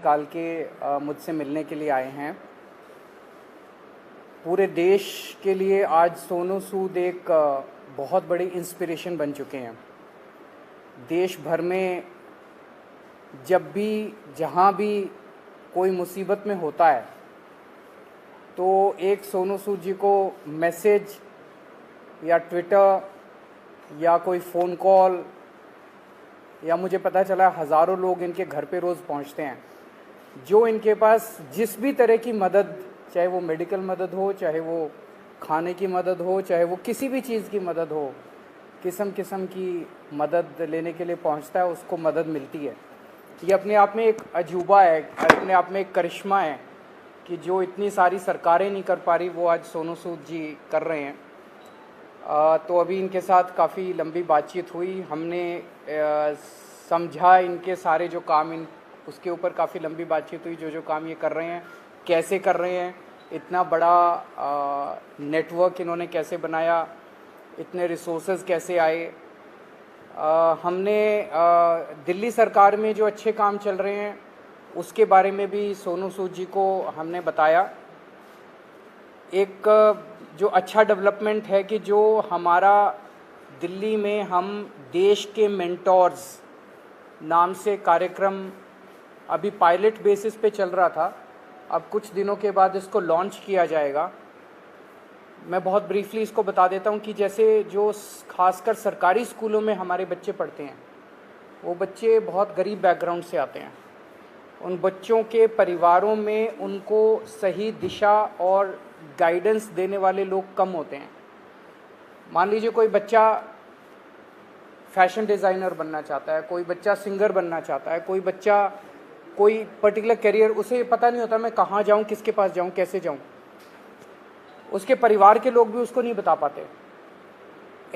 निकाल के मुझसे मिलने के लिए आए हैं। पूरे देश के लिए आज सोनू सूद एक बहुत बड़ी इंस्पिरेशन बन चुके हैं। देश भर में जब भी जहाँ भी कोई मुसीबत में होता है तो एक सोनू सूद जी को मैसेज या ट्विटर या कोई फ़ोन कॉल या मुझे पता चला हज़ारों लोग इनके घर पे रोज़ पहुंचते हैं, जो इनके पास जिस भी तरह की मदद, चाहे वो मेडिकल मदद हो, चाहे वो खाने की मदद हो, चाहे वो किसी भी चीज़ की मदद हो, किस्म किस्म की मदद लेने के लिए पहुंचता है, उसको मदद मिलती है। ये अपने आप में एक अजूबा है, अपने आप में एक करिश्मा है कि जो इतनी सारी सरकारें नहीं कर पा रही वो आज सोनू सूद जी कर रहे हैं। तो अभी इनके साथ काफ़ी लंबी बातचीत हुई, हमने समझा इनके सारे जो काम उसके ऊपर काफ़ी लंबी बातचीत हुई, जो काम ये कर रहे हैं कैसे कर रहे हैं, इतना बड़ा नेटवर्क इन्होंने कैसे बनाया, इतने रिसोर्सेज कैसे आए। हमने दिल्ली सरकार में जो अच्छे काम चल रहे हैं उसके बारे में भी सोनू सूद जी को हमने बताया। एक जो अच्छा डेवलपमेंट है कि जो हमारा दिल्ली में हम देश के मेंटोर्स नाम से कार्यक्रम अभी पायलट बेसिस पे चल रहा था, अब कुछ दिनों के बाद इसको लॉन्च किया जाएगा। मैं बहुत ब्रीफली इसको बता देता हूँ कि जैसे जो खासकर सरकारी स्कूलों में हमारे बच्चे पढ़ते हैं, वो बच्चे बहुत गरीब बैकग्राउंड से आते हैं। उन बच्चों के परिवारों में उनको सही दिशा और गाइडेंस देने वाले लोग कम होते हैं। मान लीजिए कोई बच्चा फैशन डिज़ाइनर बनना चाहता है, कोई बच्चा सिंगर बनना चाहता है, कोई बच्चा कोई पर्टिकुलर करियर, उसे पता नहीं होता मैं कहाँ जाऊँ, किसके पास जाऊँ, कैसे जाऊँ। उसके परिवार के लोग भी उसको नहीं बता पाते।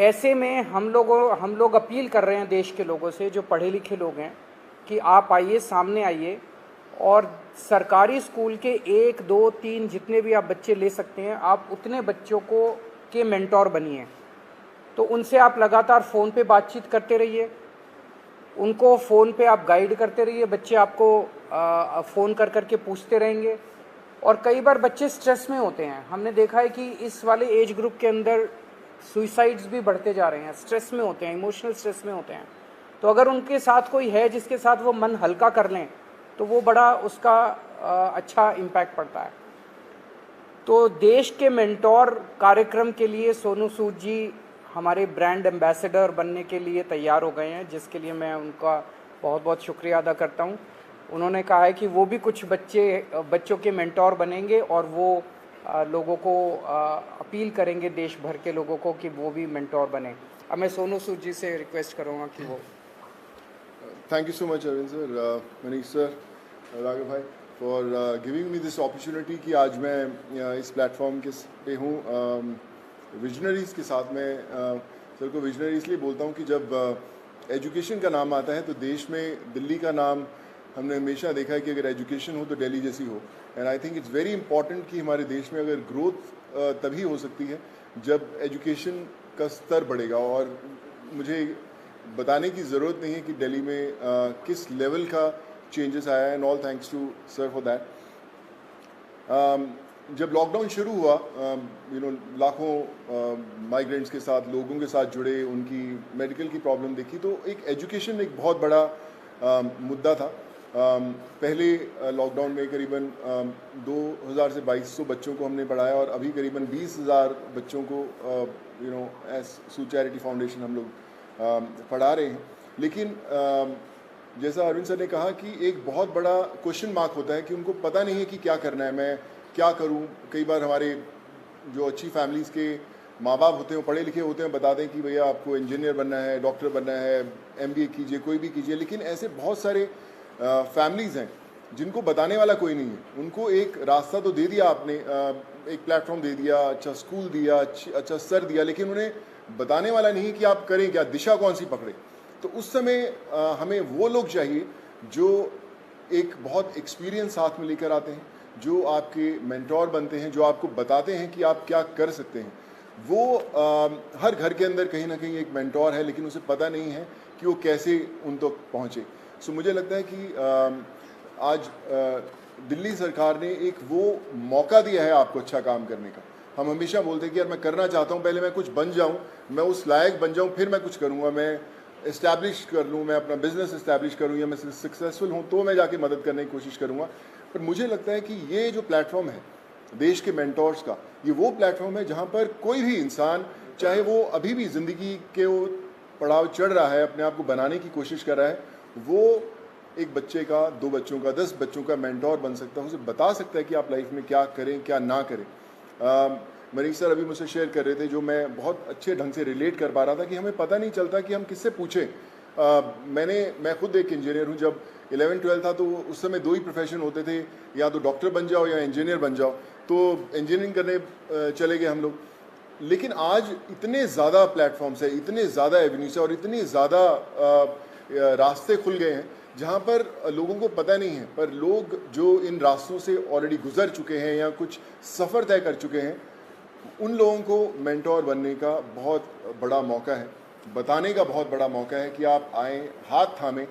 ऐसे में हम लोग अपील कर रहे हैं देश के लोगों से, जो पढ़े लिखे लोग हैं, कि आप आइए, सामने आइए और सरकारी स्कूल के 1, 2, 3 जितने भी आप बच्चे ले सकते हैं, आप उतने बच्चों को के मेंटोर बनिए। तो उनसे आप लगातार फ़ोन पे बातचीत करते रहिए, उनको फ़ोन पे आप गाइड करते रहिए, बच्चे आपको फ़ोन कर कर के पूछते रहेंगे। और कई बार बच्चे स्ट्रेस में होते हैं, हमने देखा है कि इस वाले एज ग्रुप के अंदर सुइसाइड्स भी बढ़ते जा रहे हैं, स्ट्रेस में होते हैं, इमोशनल स्ट्रेस में होते हैं। तो अगर उनके साथ कोई है जिसके साथ वो मन हल्का कर लें तो वो बड़ा उसका अच्छा इम्पैक्ट पड़ता है। तो देश के मेंटोर कार्यक्रम के लिए सोनू सूद जी हमारे ब्रांड एम्बेसडर बनने के लिए तैयार हो गए हैं, जिसके लिए मैं उनका बहुत बहुत शुक्रिया अदा करता हूं। उन्होंने कहा है कि वो भी कुछ बच्चों के मेंटोर बनेंगे और वो लोगों को अपील करेंगे, देश भर के लोगों को, कि वो भी मेंटोर बने। अब मैं सोनू सूद जी से रिक्वेस्ट करूँगा कि वो। Thank you so much, Arvind sir, Manish sir, Raghav bhai, for giving me this opportunity कि आज मैं इस प्लेटफॉर्म के पे हूँ विजनरीज़ के साथ में। सर को विजनरी इसलिए बोलता हूँ कि जब एजुकेशन का नाम आता है तो देश में दिल्ली का नाम हमने हमेशा देखा है कि अगर एजुकेशन हो तो दिल्ली जैसी हो। And I think it's very important कि हमारे देश में अगर ग्रोथ तभी हो सकती है जब एजुकेशन का स्तर बढ़ेगा। और मुझे बताने की ज़रूरत नहीं है कि दिल्ली में किस लेवल का चेंजेस आया है, and all thanks to sir for that. जब लॉकडाउन शुरू हुआ, लाखों माइग्रेंट्स के साथ, लोगों के साथ जुड़े, उनकी मेडिकल की प्रॉब्लम देखी, तो एक एजुकेशन एक बहुत बड़ा मुद्दा था। पहले लॉकडाउन में करीबन 2000 से 2200 बच्चों को हमने पढ़ाया और अभी करीबन 20,000 बच्चों को एज सूद चैरिटी फाउंडेशन हम लोग पढ़ा रहे हैं। लेकिन जैसा अरविंद सर ने कहा कि एक बहुत बड़ा क्वेश्चन मार्क होता है कि उनको पता नहीं है कि क्या करना है, मैं क्या करूं। कई बार हमारे जो अच्छी फैमिलीज़ के माँ बाप होते हैं, पढ़े लिखे होते हैं, बताते हैं कि भैया आपको इंजीनियर बनना है, डॉक्टर बनना है, MBA कीजिए, कोई भी कीजिए। लेकिन ऐसे बहुत सारे फैमिलीज़ हैं जिनको बताने वाला कोई नहीं है। उनको एक रास्ता तो दे दिया आपने, एक प्लेटफॉर्म दे दिया, अच्छा स्कूल दिया, अच्छा सर दिया, लेकिन उन्हें बताने वाला नहीं कि आप करें क्या, दिशा कौन सी पकड़े। तो उस समय हमें वो लोग चाहिए जो एक बहुत एक्सपीरियंस साथ में लेकर आते हैं, जो आपके मेंटोर बनते हैं, जो आपको बताते हैं कि आप क्या कर सकते हैं। वो हर घर के अंदर कहीं ना कहीं एक मेंटोर है, लेकिन उसे पता नहीं है कि वो कैसे उन तक पहुँचे। सो मुझे लगता है कि आज दिल्ली सरकार ने एक वो मौका दिया है आपको अच्छा काम करने का। हम हमेशा बोलते हैं कि यार मैं करना चाहता हूँ, पहले मैं कुछ बन जाऊँ, मैं उस लायक बन जाऊँ, फिर मैं कुछ करूँगा, मैं इस्टेब्लिश कर लूँ, मैं अपना बिजनेस इस्टेब्लिश करूँ, या मैं सक्सेसफुल हूँ तो मैं जाके मदद करने की कोशिश करूँगा। पर मुझे लगता है कि ये जो प्लेटफॉर्म है देश के मेंटोर्स का, ये वो प्लेटफॉर्म है जहाँ पर कोई भी इंसान, चाहे वो अभी भी ज़िंदगी के वो पड़ाव चढ़ रहा है, अपने आप को बनाने की कोशिश कर रहा है, वो एक बच्चे का, 2 बच्चों का, 10 बच्चों का मेंटोर बन सकता है, उसे बता सकता है कि आप लाइफ में क्या करें क्या ना करें। मनीष सर अभी मुझसे शेयर कर रहे थे, जो मैं बहुत अच्छे ढंग से रिलेट कर पा रहा था कि हमें पता नहीं चलता कि हम किससे पूछें। मैं खुद एक इंजीनियर हूँ। जब 11-12 था तो उस समय 2 ही प्रोफेशन होते थे, या तो डॉक्टर बन जाओ या इंजीनियर बन जाओ, तो इंजीनियरिंग करने चले गए हम लोग। लेकिन आज इतने ज़्यादा प्लेटफॉर्म्स है, इतने ज़्यादा एवेन्यूज है और इतने ज़्यादा रास्ते खुल गए हैं जहाँ पर लोगों को पता नहीं है, पर लोग जो इन रास्तों से ऑलरेडी गुजर चुके हैं या कुछ सफ़र तय कर चुके हैं, उन लोगों को मेंटोर बनने का बहुत बड़ा मौका है, बताने का बहुत बड़ा मौका है कि आप आएँ, हाथ थामें।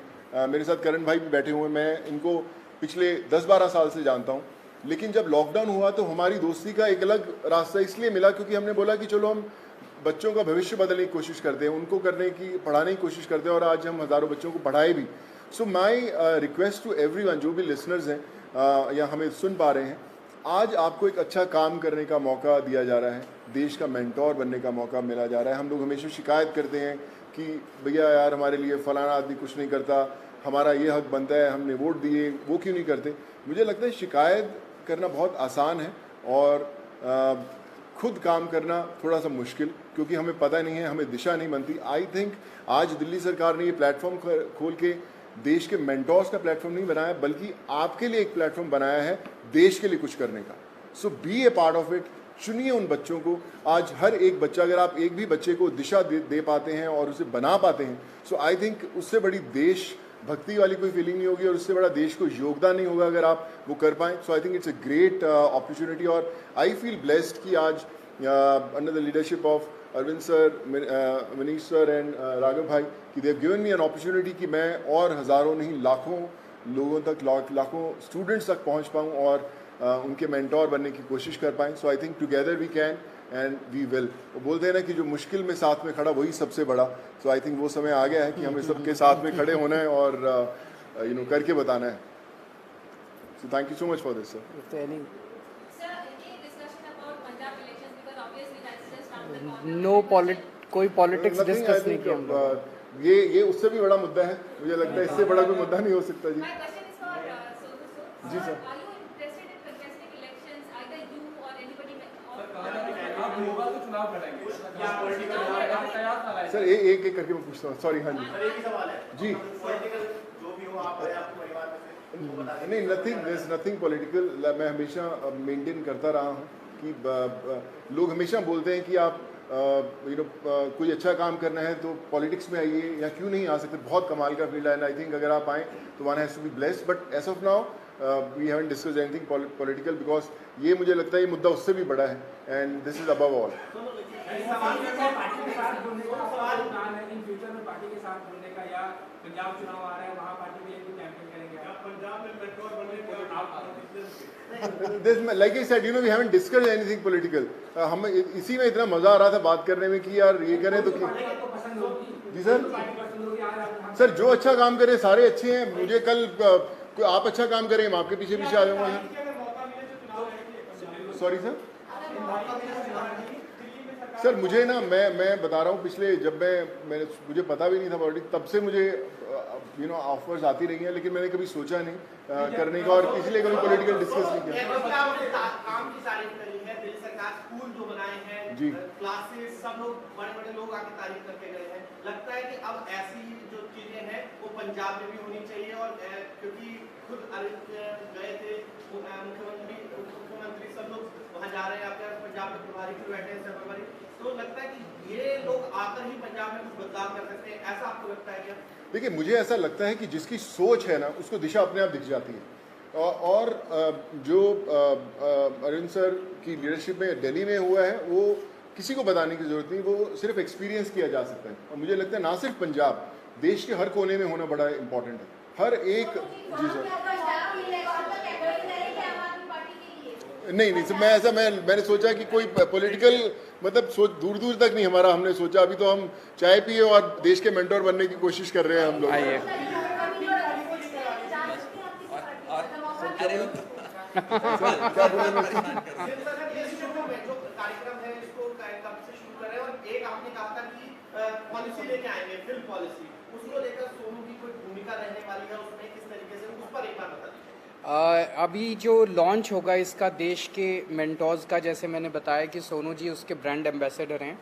मेरे साथ करण भाई भी बैठे हुए हैं, मैं इनको पिछले 10-12 साल से जानता हूँ, लेकिन जब लॉकडाउन हुआ तो हमारी दोस्ती का एक अलग रास्ता इसलिए मिला क्योंकि हमने बोला कि चलो हम बच्चों का भविष्य बदलने की कोशिश करते हैं, उनको पढ़ाने की कोशिश करते हैं, और आज हम हज़ारों बच्चों को पढ़ाए भी। सो माई रिक्वेस्ट टू एवरीवन, जो भी लिसनर्स हैं या हमें सुन पा रहे हैं, आज आपको एक अच्छा काम करने का मौका दिया जा रहा है, देश का मेंटोर बनने का मौका मिला जा रहा है। हम लोग हमेशा शिकायत करते हैं कि भैया यार हमारे लिए फलाना आदमी कुछ नहीं करता, हमारा ये हक बनता है, हमने वोट दिए, वो क्यों नहीं करते। मुझे लगता है शिकायत करना बहुत आसान है और खुद काम करना थोड़ा सा मुश्किल, क्योंकि हमें पता नहीं है, हमें दिशा नहीं बनती। आई थिंक आज दिल्ली सरकार ने ये प्लेटफॉर्म खोल के देश के मेंटोर्स का प्लेटफॉर्म नहीं बनाया, बल्कि आपके लिए एक प्लेटफॉर्म बनाया है देश के लिए कुछ करने का। So be a part of it. चुनिए उन बच्चों को। आज हर एक बच्चा, अगर आप एक भी बच्चे को दिशा दे पाते हैं और उसे बना पाते हैं, सो आई थिंक उससे बड़ी देश भक्ति वाली कोई फीलिंग नहीं होगी और उससे बड़ा देश को योगदान नहीं होगा अगर आप वो कर पाएँ। So I think it's a great opportunity, और आई फील ब्लेस्ड कि आज under the leadership of Arvind sir, Manish sir and Raghav भाई, कि they have given me an opportunity कि मैं और हज़ारों नहीं लाखों लोगों तक, लाखों स्टूडेंट्स तक पहुंच पाऊं और उनके मेंटोर बनने की कोशिश कर पाएँ। So I think together we can and we will. वो बोलते हैं ना कि जो मुश्किल में साथ में खड़ा वही सबसे बड़ा। सो आई थिंक वो समय आ गया है कि हमें सबके साथ में खड़े होना है और करके बताना है। So thank you so much for this sir. कोई पॉलिटिक्स डिस्कस नहीं किया हम लोग। ये उससे भी बड़ा मुद्दा है, मुझे लगता है इससे बड़ा कोई मुद्दा नहीं हो सकता। जी जी सर। सर एक एक करके मैं पूछता हूँ, सॉरी। हाँ जी जी। नहीं, नथिंग पॉलिटिकल। मैं हमेशा मेंटेन करता रहा हूँ कि लोग हमेशा बोलते हैं कि आप कोई अच्छा काम करना है तो पॉलिटिक्स में आइए, या क्यों नहीं आ सकते। बहुत कमाल का फील्ड है एंड आई थिंक अगर आप आएँ तो one has to be blessed. But as of now we haven't discussed anything political, because ये मुझे लगता है ये मुद्दा उससे भी बड़ा है and this is above all. Like I said, we haven't discussed anything political. हम इसी में इतना मजा आ रहा था बात करने में कि यार ये करें तो जी सर जो अच्छा काम करे सारे अच्छे हैं। मुझे कल आप अच्छा काम करें, मैं आपके पीछे पीछे आ जाऊंगा सर। सॉरी सर मुझे ना मैं बता रहा हूँ, पिछले जब मुझे पता भी नहीं था पॉलिटिक्स, तब से मुझे ऑफर्स आती रही हैं, लेकिन मैंने कभी सोचा नहीं करने का और इसलिए कभी पॉलिटिकल डिस्कस नहीं किया। काम की तारीफ करी है दिल्ली सरकार, स्कूल जो बनाए हैं जी, क्लासेस, सब लोग बड़े लोग आके तारीफ करके गए हैं। लगता है कि अब ऐसी जो चीजें हैं वो पंजाब में भी होनी चाहिए, और क्योंकि खुद गए थे मुख्यमंत्री सब लोग वहाँ जा रहे हैं, आपके पंजाब में प्रभारी भी बैठे हैं प्रभारी, तो लगता है कि ये लोग आकर ही पंजाब में कुछ बदलाव कर सकते हैं, ऐसा आपको लगता है क्या? देखिए मुझे ऐसा लगता है कि जिसकी सोच है ना उसको दिशा अपने आप दिख जाती है, और जो अरविंद सर की लीडरशिप में दिल्ली में हुआ है वो किसी को बताने की जरूरत नहीं, वो सिर्फ एक्सपीरियंस किया जा सकता है। और मुझे लगता है ना सिर्फ पंजाब, देश के हर कोने में होना बड़ा इंपॉर्टेंट है। हर एक जी सर नहीं सर, मैंने सोचा कि कोई पॉलिटिकल मतलब सोच दूर दूर तक नहीं हमारा हमने सोचा। अभी तो हम चाय पिए और देश के मेंटोर बनने की कोशिश कर रहे हैं हम लोग। आइए क्या बोलेंगे? कार्यक्रम है इसको कब से शुरू करें, और एक आपने कहा था कि पॉलिसी लेके आएंगे, फिल्म पॉलिसी, उसको लेकर सोनू की कोई भूमिका रहने वाली है उसमें, किस तरीके से, उस पर एक बार बता दीजिए। अभी जो लॉन्च होगा इसका देश के मेंटोर्स का, जैसे मैंने बताया कि सोनू जी उसके ब्रांड एम्बेसडर हैं।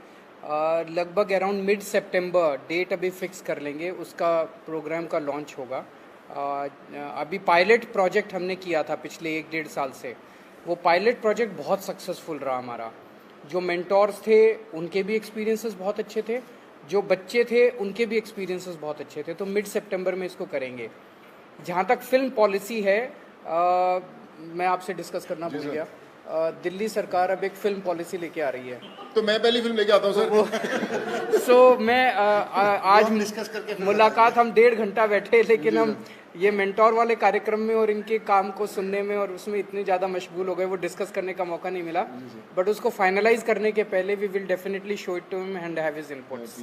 लगभग अराउंड मिड सितंबर डेट अभी फिक्स कर लेंगे, उसका प्रोग्राम का लॉन्च होगा। अभी पायलट प्रोजेक्ट हमने किया था पिछले 1-1.5 साल से, वो पायलट प्रोजेक्ट बहुत सक्सेसफुल रहा हमारा। जो मेंटोर्स थे उनके भी एक्सपीरियंसेस बहुत अच्छे थे, जो बच्चे थे उनके भी एक्सपीरियंसेस बहुत अच्छे थे। तो मिड सितंबर में इसको करेंगे। जहाँ तक फिल्म पॉलिसी है, मैं आपसे डिस्कस करना भूल गया। दिल्ली सरकार अब एक फिल्म पॉलिसी लेके आ रही है, तो मैं पहली फिल्म लेके आता हूँ सर। सो मैं आज डिस्कस करके मुलाकात हम 1.5 घंटा बैठे, लेकिन हम ये मेंटोर वाले कार्यक्रम में और इनके काम को सुनने में और उसमें इतने ज़्यादा मशगूल हो गए, वो डिस्कस करने का मौका नहीं मिला। बट उसको फाइनलाइज करने के पहले we will definitely show it to him and have his inputs.